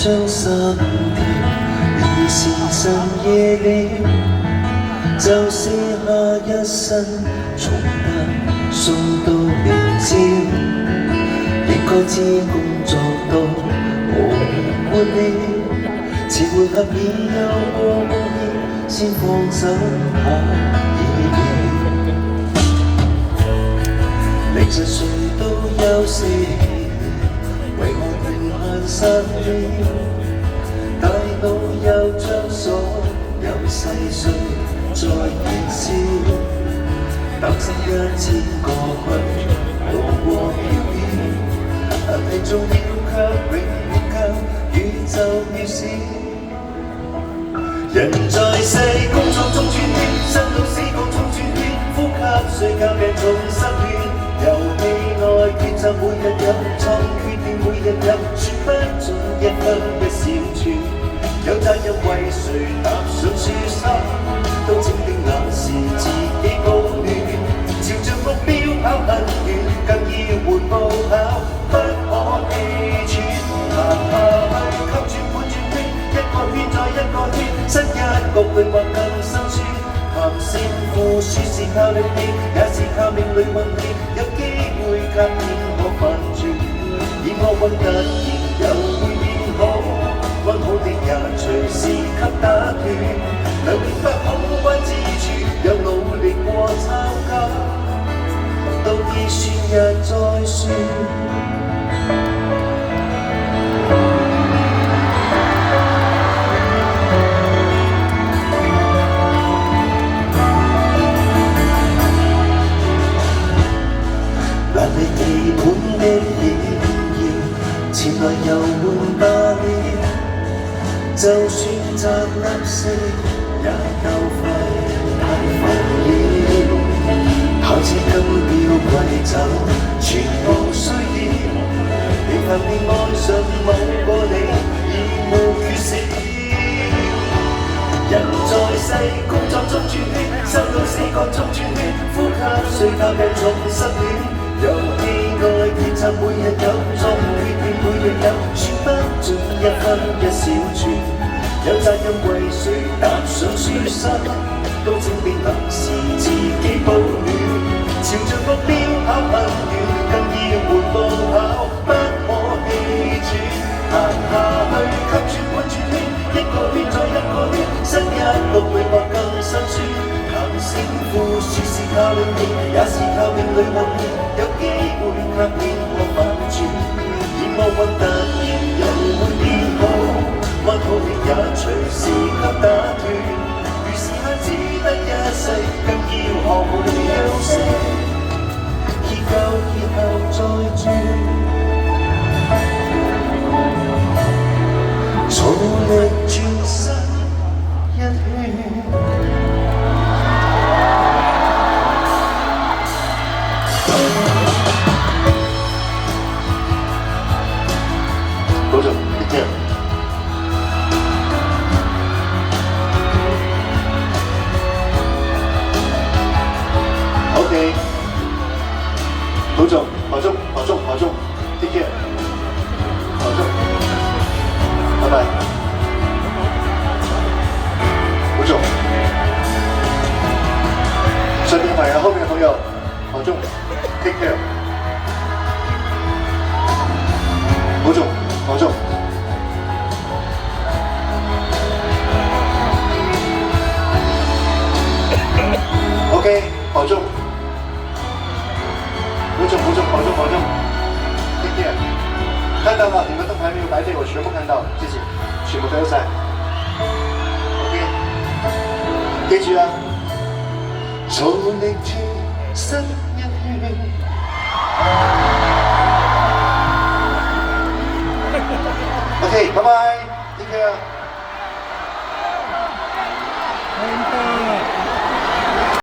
將心跳，已是深夜了，就卸下一身重擔，送到明朝。應該知工作到無完沒了，遲回合已有過無意，先放手可以了。凌晨誰都休息了，為何停限失了？大腦又將所有細碎再燃燒，擔心一天過去，路過飄渺，命中了卻永沒夠宇宙渺小。人在世工作中轉圈，生老死各種轉圈，呼吸睡覺病從失戀。遊戲內抉擇每日有，錯決定每日有，說不盡一分一小寸。有責任為誰踏上樹山，都請定那是自己保暖。朝着目標跑很遠，更要緩步跑，不可氣喘。行下去給轉盤轉圈，一個圈再一個圈，新一個句或更辛酸。談勝負輸是靠力氣，也是靠命裏運氣。有機會隔天可反轉，而惡運突然又會變好，安好的也隨時給打斷。兩邊不好關之處，有努力過抄家，到結算日再算。前來又換罷了，就算摘粒星也夠快太煩了。跑車金標貴酒全部需要，平凡地愛上某個你已無缺少。人在世工作中轉圈，生老死各種轉圈，呼吸睡覺病從失戀。遊戲內抉擇每日有，作決定每日有，說不盡一分一小寸。有責任為誰踏上樹山，都請變能是自己保暖。朝着目標跑很遠，更要緩步跑，不可氣喘。行下去給轉盤轉圈，一個圈再一個圈，新一個句或更辛酸。談勝負輸是靠力氣，也是靠命裏運氣。有機會卻變可反轉，而惡運突然又會變好，安好的也隨時給打斷。如時間只得一世，更要學會休息，結夠結後再轉，重力轉身一圈。保重，一隻。OK， 保重，保重，保重，保重，一隻，保重，拜拜，保重。身邊朋友，後面的朋友，保重 ，take care， 保重。保重。OK， 保重。保重，保重，保重，保重。谢谢。看到了，你们灯牌没有白配，我全部看到，谢谢，全部都在。OK， 記住啊，做力轉身一圈。OK， 拜拜，take care。